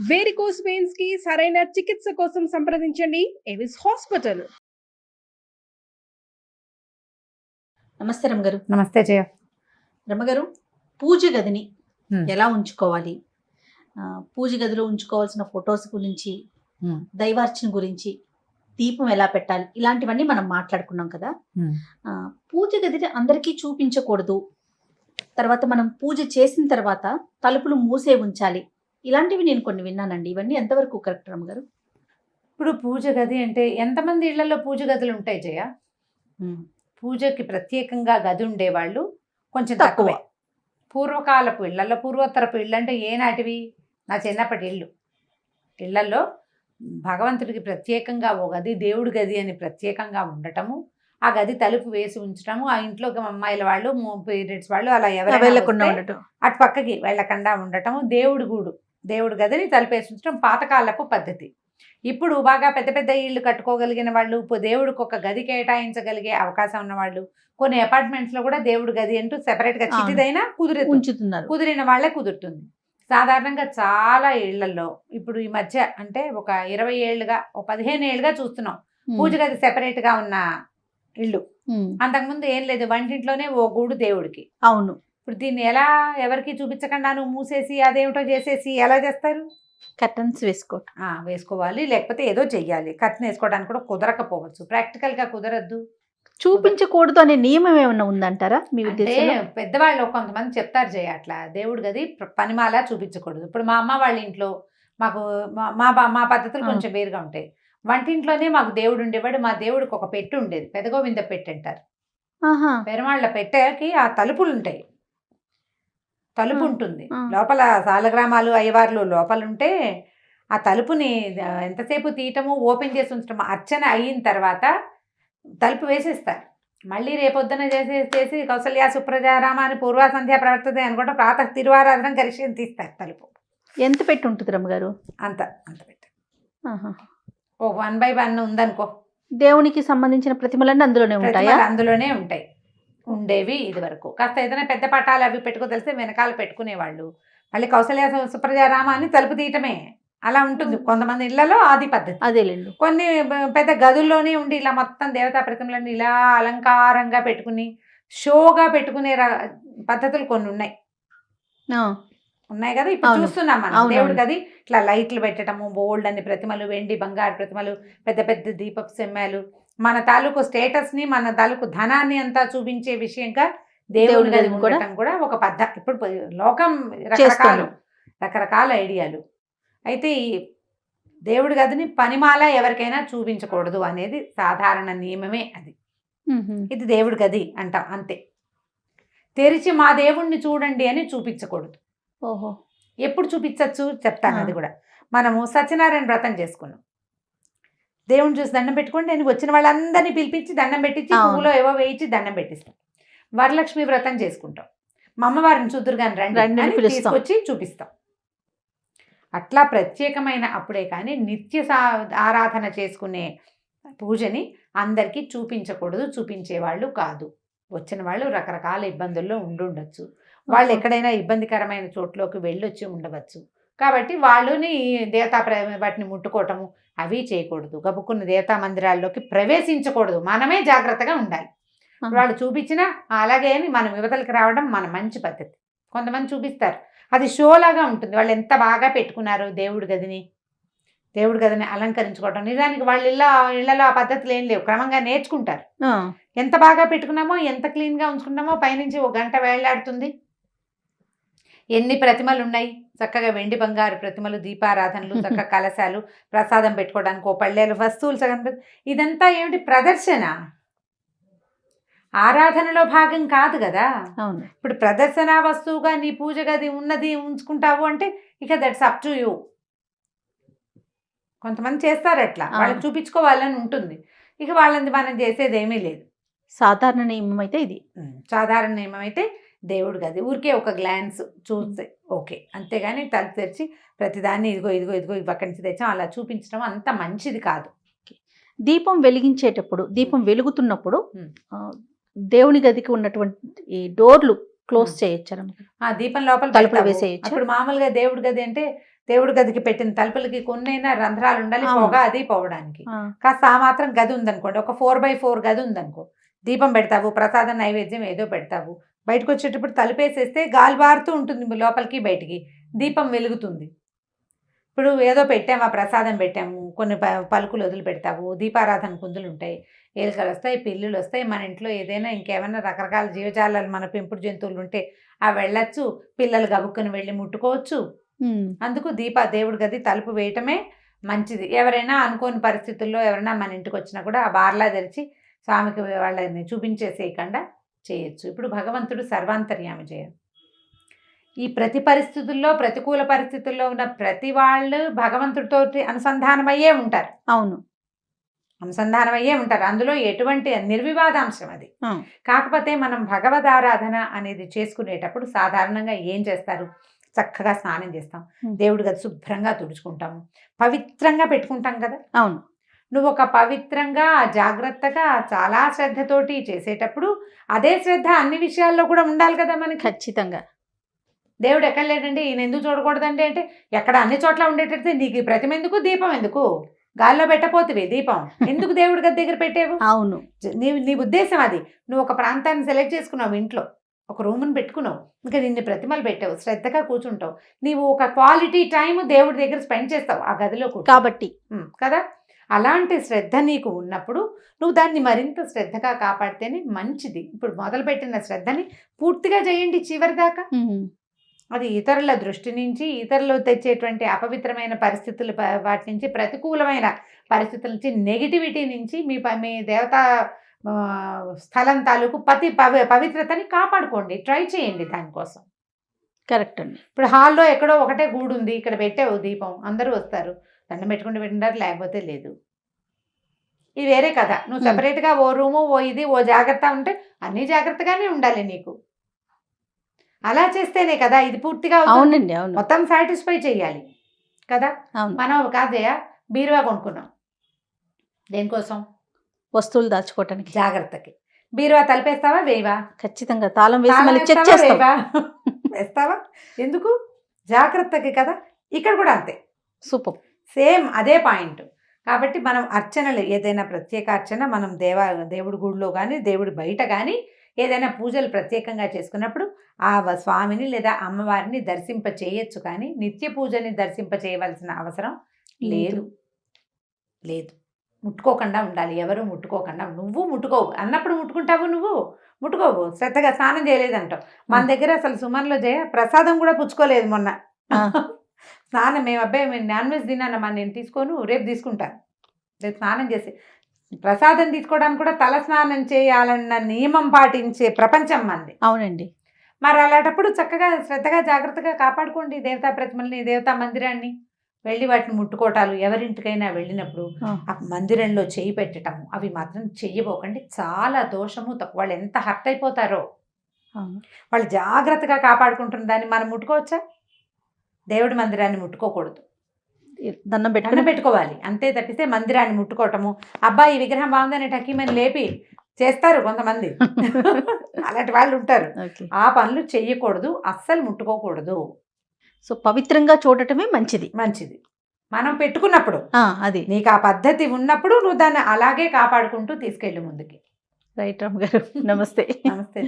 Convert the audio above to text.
Varicose veins కి సరైన చికిత్స కోసం సంప్రదించండి ఎవిస్ హాస్పిటల్. నమస్తే రమ్మగారు. నమస్తే జయ. రమ్మగారు, పూజ గదిని ఎలా ఉంచుకోవాలి, పూజ గదిలో ఉంచుకోవాల్సిన ఫొటోస్ గురించి, దైవార్చన గురించి, దీపం ఎలా పెట్టాలి, ఇలాంటివన్నీ మనం మాట్లాడుకున్నాం కదా. పూజ గదిని అందరికీ చూపించకూడదు, తర్వాత మనం పూజ చేసిన తర్వాత తలుపులు మూసే ఉంచాలి, ఇలాంటివి నేను కొన్ని విన్నానండి. ఇవన్నీ ఎంతవరకు కరెక్ట్ రమ్మగారు? ఇప్పుడు పూజ గది అంటే ఎంతమంది ఇళ్లలో పూజ గదులు ఉంటాయి జయ? పూజకి ప్రత్యేకంగా గది ఉండేవాళ్ళు కొంచెం తక్కువే. పూర్వకాలపు ఇళ్లలో, పూర్వోత్తరపు ఇళ్ళు అంటే ఏనాటివి? నా చిన్నప్పటి ఇళ్లలో భగవంతుడికి ప్రత్యేకంగా ఓ గది, దేవుడి గది అని ప్రత్యేకంగా ఉండటము, ఆ గది తలుపు వేసి ఉంచటము, ఆ ఇంట్లోకి అమ్మాయిల వాళ్ళు, పీరియడ్స్ వాళ్ళు అలా ఎవరైనా వెళ్ళకుండా ఉండటం, అటు పక్కకి వెళ్ళకుండా ఉండటము, దేవుడి గదిని తలుపేసి ఉంచడం పాతకాలపు పద్ధతి. ఇప్పుడు బాగా పెద్ద పెద్ద ఇళ్ళు కట్టుకోగలిగిన వాళ్ళు, దేవుడికి ఒక గది కేటాయించగలిగే అవకాశం ఉన్నవాళ్ళు, కొన్ని అపార్ట్మెంట్స్లో కూడా దేవుడి గది అంటూ సెపరేట్గా చిటిదైనా ఉంచుతున్నారు. కుదిరిన వాళ్ళే కుదురుతుంది. సాధారణంగా చాలా ఇళ్లలో ఇప్పుడు ఈ మధ్య అంటే ఒక 20 ఏళ్ళుగా, ఒక 15 ఏళ్ళుగా చూస్తున్నాం పూజ గది సెపరేట్గా ఉన్న ఇళ్ళు. అంతకుముందు ఏం లేదు, వంటింట్లోనే ఓ గూడు దేవుడికి. అవును. ఇప్పుడు దీన్ని ఎలా ఎవరికి చూపించకుండా నువ్వు మూసేసి అదేమిటో చేసేసి ఎలా చేస్తారు? కర్టన్స్ వేసుకోవాలి, లేకపోతే ఏదో చెయ్యాలి. కర్టన్ వేసుకోవడానికి కూడా కుదరకపోవచ్చు, ప్రాక్టికల్గా కుదరద్దు. చూపించకూడదు అనే నియమం ఏమన్నా ఉందంటారా మీ ఉద్దేశంలో? పెద్దవాళ్ళు కొంతమంది చెప్తారు జయ, అట్లా దేవుడి గది పనిమాలా చూపించకూడదు. ఇప్పుడు మా అమ్మ వాళ్ళ ఇంట్లో మాకు మా పద్ధతులు కొంచెం వేరుగా ఉంటాయి. వంటింట్లోనే మాకు దేవుడు ఉండేవాడు. మా దేవుడికి ఒక పెట్టు ఉండేది, పెదగోవింద పెట్టు అంటారు. పెరుమాళ్ళ పెట్టెకి ఆ తలుపులు ఉంటాయి, తలుపు ఉంటుంది లోపల. సాలగ్రామాలు అయ్యవార్లు లోపల ఉంటే ఆ తలుపుని ఎంతసేపు తీయటము, ఓపెన్ చేసి ఉంచటము, అర్చన అయిన తర్వాత తలుపు వేసేస్తారు. మళ్ళీ రేపొద్దున చేసి కౌసల్య సుప్రజారామ అని పూర్వ సంధ్య ప్రార్థన అనుకుంటా ప్రాతః తిరువారాధన కలిసి తీస్తారు తలుపు. ఎంత పెట్టి ఉంటుంది రమ్మగారు? అంత పెట్టి ఓ 1/1 ఉందనుకో. దేవునికి సంబంధించిన ప్రతిమలన్నీ అందులోనే ఉంటాయి. అందులోనే ఉంటాయి, ఉండేవి ఇది వరకు. కాస్త ఏదైనా పెద్ద పటాలు అవి పెట్టుకో తెలిస్తే వెనకాల పెట్టుకునేవాళ్ళు. మళ్ళీ కౌసల్య సుప్రజారామ అని తలుపు తీయటమే అలా ఉంటుంది. కొంతమంది ఇళ్లలో ఆది పద్ధతి. అదేలేండి. కొన్ని పెద్ద గదుల్లోనే ఉండి ఇలా మొత్తం దేవతా ప్రతిమలన్నీ ఇలా అలంకారంగా పెట్టుకుని షోగా పెట్టుకునే పద్ధతులు కొన్ని ఉన్నాయి కదా. ఇప్పుడు చూస్తున్నాం మనం దేవుడి గది ఇట్లా లైట్లు పెట్టడము, బోల్డ్ అని ప్రతిమలు, వెండి బంగారు ప్రతిమలు, పెద్ద పెద్ద దీపపు సెమ్మాలు, మన తాలూకు స్టేటస్ ని, మన తాలూకు ధనాన్ని అంతా చూపించే విషయంగా దేవుడి గది ఉండటం కూడా ఒక పద్ధతి. ఇప్పుడు లోకం రకరకాల ఐడియాలు. అయితే ఈ దేవుడి గదిని పనిమాల ఎవరికైనా చూపించకూడదు అనేది సాధారణ నియమమే. అది ఇది దేవుడి గది అంటాం అంతే. తెరిచి మా దేవుణ్ణి చూడండి అని చూపించకూడదు. ఓహో, ఎప్పుడు చూపించచ్చు చెప్తాను. అది కూడా మనము సత్యనారాయణ వ్రతం చేసుకున్నాం. దేవుని చూసి దండం పెట్టుకోండి అని వచ్చిన వాళ్ళందరినీ పిలిపించి దండం పెట్టించి పువ్వులో ఏవో వేయించి దండం పెట్టిస్తాం. వరలక్ష్మి వ్రతం చేసుకుంటాం, మా అమ్మవారిని చూద్దురుగాని రండి అని తీసుకొచ్చి చూపిస్తాం. అట్లా ప్రత్యేకమైన అప్పుడే కానీ నిత్య ఆరాధన చేసుకునే పూజని అందరికీ చూపించకూడదు, చూపించేవాళ్ళు కాదు. వచ్చిన వాళ్ళు రకరకాల ఇబ్బందుల్లో ఉండుండొచ్చు, వాళ్ళు ఎక్కడైనా ఇబ్బందికరమైన చోట్లోకి వెళ్ళొచ్చి ఉండవచ్చు. కాబట్టి వాళ్ళని దేవతా వాటిని ముట్టుకోవటము అవి చేయకూడదు. గబుక్కున్న దేవతా మందిరాల్లోకి ప్రవేశించకూడదు. మనమే జాగ్రత్తగా ఉండాలి. వాళ్ళు చూపించినా అలాగే అని మనం యువతలకి రావడం మన మంచి పద్ధతి. కొంతమంది చూపిస్తారు, అది షోలాగా ఉంటుంది. వాళ్ళు ఎంత బాగా పెట్టుకున్నారు దేవుడి గదిని అలంకరించుకోవటం. నిజానికి వాళ్ళ ఇళ్లలో ఆ పద్ధతులు ఏం లేవు, క్రమంగా నేర్చుకుంటారు. ఎంత బాగా పెట్టుకున్నామో, ఎంత క్లీన్గా ఉంచుకున్నామో పైనుంచి ఒక గంట వేళ్లాడుతుంది. ఎన్ని ప్రతిమలు ఉన్నాయి, చక్కగా వెండి బంగారు ప్రతిమలు, దీపారాధనలు, చక్కగా కలశాలు, ప్రసాదం పెట్టుకోవడానికి ఓ పళ్ళేలు, వస్తువులు సగం. ఇదంతా ఏమిటి? ప్రదర్శన, ఆరాధనలో భాగం కాదు కదా. ఇప్పుడు ప్రదర్శన వస్తువుగా నీ పూజ గది ఉన్నది ఉంచుకుంటావు అంటే ఇక దట్స్ అప్ టు యూ. కొంతమంది చేస్తారు అట్లా, వాళ్ళకి చూపించుకోవాలని ఉంటుంది. ఇక వాళ్ళని మనం చేసేది ఏమీ లేదు. సాధారణ నియమం అయితే ఇది. సాధారణ నియమం అయితే దేవుడి గది ఊరికే ఒక గ్లాన్స్ చూస్తే ఓకే, అంతేగాని తలుపు తెరిచి ప్రతిదాన్ని ఇదిగో ఇక్కడి నుంచి తెచ్చాం అలా చూపించడం అంత మంచిది కాదు. దీపం వెలిగించేటప్పుడు, దీపం వెలుగుతున్నప్పుడు దేవుని గదికి ఉన్నటువంటి ఈ డోర్లు క్లోజ్ చేయొచ్చు రమ్మగారు. ఆ దీపం లోపల తలుపులు పెడతావు. వేసేయచ్చా? అప్పుడు మామూలుగా దేవుడి గది అంటే దేవుడి గదికి పెట్టిన తలుపులకి కొన్నైనా రంధ్రాలు ఉండాలి, అవును. పొగ అది పోవడానికి. ఆ, కాస్త ఆ మాత్రం గది ఉందనుకోండి, ఒక 4x4 గది ఉందనుకో, దీపం పెడతావు, ప్రసాదం నైవేద్యం ఏదో పెడతావు, బయటకు వచ్చేటప్పుడు తలుపేసేస్తే గాలి బారుతూ ఉంటుంది లోపలికి బయటికి, దీపం వెలుగుతుంది. ఇప్పుడు ఏదో పెట్టాము, ఆ ప్రసాదం పెట్టాము, కొన్ని పలుకులు వదిలి పెడతావు, దీపారాధన కుందులు ఉంటాయి, ఎలుకలు వస్తాయి, పిల్లులు వస్తాయి, మన ఇంట్లో ఏదైనా ఇంకేమైనా రకరకాల జీవజాలాలు మన పెంపుడు జంతువులు ఉంటే అవి వెళ్ళచ్చు, పిల్లలు గబుక్కుని వెళ్ళి ముట్టుకోవచ్చు. అందుకు దేవుడి గది తలుపు వేయటమే మంచిది. ఎవరైనా అనుకోని పరిస్థితుల్లో ఎవరైనా మన ఇంటికి వచ్చినా కూడా ఆ బార్లా తెరిచి స్వామికి వాళ్ళని చూపించేసేయకుండా చేయొచ్చు. ఇప్పుడు భగవంతుడు సర్వాంతర్యామి చేయడు. ఈ ప్రతి పరిస్థితుల్లో, ప్రతికూల పరిస్థితుల్లో ఉన్న ప్రతి వాళ్ళు భగవంతుడితో అనుసంధానమయ్యే ఉంటారు. అవును, అనుసంధానమయ్యే ఉంటారు. అందులో ఎటువంటి నిర్వివాదాంశం అది. కాకపోతే మనం భగవదారాధన అనేది చేసుకునేటప్పుడు సాధారణంగా ఏం చేస్తారు, చక్కగా స్నానం చేస్తాం, దేవుడి గది శుభ్రంగా తుడుచుకుంటాము, పవిత్రంగా పెట్టుకుంటాం కదా. అవును, నువ్వు ఒక పవిత్రంగా జాగ్రత్తగా చాలా శ్రద్ధతోటి చేసేటప్పుడు అదే శ్రద్ధ అన్ని విషయాల్లో కూడా ఉండాలి కదా మనకి. ఖచ్చితంగా. దేవుడు ఎక్కడ లేడండి, ఈయన ఎందుకు చూడకూడదండి అంటే ఎక్కడ అన్ని చోట్ల ఉండేటట్టు నీకు ప్రతిమ ఎందుకు, దీపం ఎందుకు, గాల్లో పెట్టపోతువి దీపం ఎందుకు దేవుడి గది దగ్గర పెట్టేవు. అవును, నీ ఉద్దేశం అది. నువ్వు ఒక ప్రాంతాన్ని సెలెక్ట్ చేసుకున్నావు, ఇంట్లో ఒక రూమ్ని పెట్టుకున్నావు, ఇంకా నిన్ను ప్రతిమలు పెట్టావు, శ్రద్ధగా కూర్చుంటావు, నీవు ఒక క్వాలిటీ టైం దేవుడి దగ్గర స్పెండ్ చేస్తావు ఆ గదిలో కాబట్టి కదా. అలాంటి శ్రద్ధ నీకు ఉన్నప్పుడు నువ్వు దాన్ని మరింత శ్రద్ధగా కాపాడితేనే మంచిది. ఇప్పుడు మొదలుపెట్టిన శ్రద్ధని పూర్తిగా చేయండి చివరిదాకా. అది ఇతరుల దృష్టి నుంచి, ఇతరులు తెచ్చేటువంటి అపవిత్రమైన పరిస్థితులు, వాటి నుంచి, ప్రతికూలమైన పరిస్థితుల నుంచి, నెగిటివిటీ నుంచి మీ దేవతా స్థలం తాలూకు పవిత్రతని కాపాడుకోండి, ట్రై చేయండి దానికోసం. కరెక్ట్ అండి. ఇప్పుడు హాల్లో ఎక్కడో ఒకటే గూడు ఉంది, ఇక్కడ పెట్టావు దీపం, అందరూ వస్తారు, దండం పెట్టుకుంటూ పెట్టినారు, లేకపోతే లేదు, ఇది వేరే కదా. నువ్వు సపరేట్గా ఓ రూము, ఓ ఇది, ఓ జాగ్రత్త ఉంటే అన్నీ జాగ్రత్తగానే ఉండాలి నీకు. అలా చేస్తేనే కదా ఇది పూర్తిగా. అవునండి, అవును, మొత్తం సాటిస్ఫై చేయాలి కదా. అవును. మనం కాదయా బీరువా కొనుక్కున్నాం, దేనికోసం, వస్తువులు దాచుకోవటానికి, జాగ్రత్తకి. బీరువా తలిపేస్తావా, వేయవా? ఖచ్చితంగా తాళం వేసి తాళం మళ్ళీ చెక్ వేస్తావా, చేస్తాం. వేయవా? వేస్తావా? ఎందుకు? జాగ్రత్తకి కదా. ఇక్కడ కూడా అంతే, సూపర్, సేమ్ అదే పాయింట్. కాబట్టి మనం అర్చనలు, ఏదైనా ప్రత్యేక అర్చన మనం దేవుడి గుడిలో కానీ దేవుడి బయట కానీ ఏదైనా పూజలు ప్రత్యేకంగా చేసుకున్నప్పుడు ఆ స్వామిని లేదా అమ్మవారిని దర్శింప చేయొచ్చు, కానీ నిత్య పూజని దర్శింప చేయవలసిన అవసరం లేదు. లేదు, ముట్టుకోకుండా ఉండాలి, ఎవరు ముట్టుకోకుండా. నువ్వు ముట్టుకోవు అన్నప్పుడు ముట్టుకుంటావు, నువ్వు ముట్టుకోవు, శ్రద్ధగా స్నానం చేయలేదంటావు. మన దగ్గర అసలు సుమన్లో ప్రసాదం కూడా పుచ్చుకోలేదు మొన్న. స్నానం మేము నాన్ వెజ్ తిన్నానమ్మా, నేను తీసుకోను, రేపు తీసుకుంటాను, రేపు స్నానం చేసి ప్రసాదం తీసుకోవడానికి కూడా తల స్నానం చేయాలన్న నియమం పాటించే ప్రపంచం మంది. అవునండి. మరి అలాంటప్పుడు చక్కగా శ్రద్ధగా జాగ్రత్తగా కాపాడుకోండి దేవతా ప్రతిమల్ని, దేవతా మందిరాన్ని వెళ్ళి వాటిని ముట్టుకోవటాలు. ఎవరింటికైనా వెళ్ళినప్పుడు ఆ మందిరంలో చేయి పెట్టటము అవి మాత్రం చెయ్యబోకండి, చాలా దోషము. వాళ్ళు ఎంత హర్ట్ అయిపోతారో. వాళ్ళు జాగ్రత్తగా కాపాడుకుంటున్న దాన్ని మనం ముట్టుకోవచ్చా? దేవుడి మందిరాన్ని ముట్టుకోకూడదు, దండం పెట్టుకోవాలి అంతే. తప్పితే మందిరాన్ని ముట్టుకోవటము, అబ్బాయి ఈ విగ్రహం బాగుందని టకీమని లేపి చేస్తారు కొంతమంది. అలాంటి వాళ్ళు ఉంటారు. ఆ పనులు చెయ్యకూడదు, అస్సలు ముట్టుకోకూడదు. సో పవిత్రంగా చూడటమే మంచిది. మంచిది మనం పెట్టుకున్నప్పుడు. అది నీకు ఆ పద్ధతి ఉన్నప్పుడు నువ్వు దాన్ని అలాగే కాపాడుకుంటూ తీసుకెళ్ళి ముందుకి. రైట్ రామ్ గారు, నమస్తే. నమస్తే.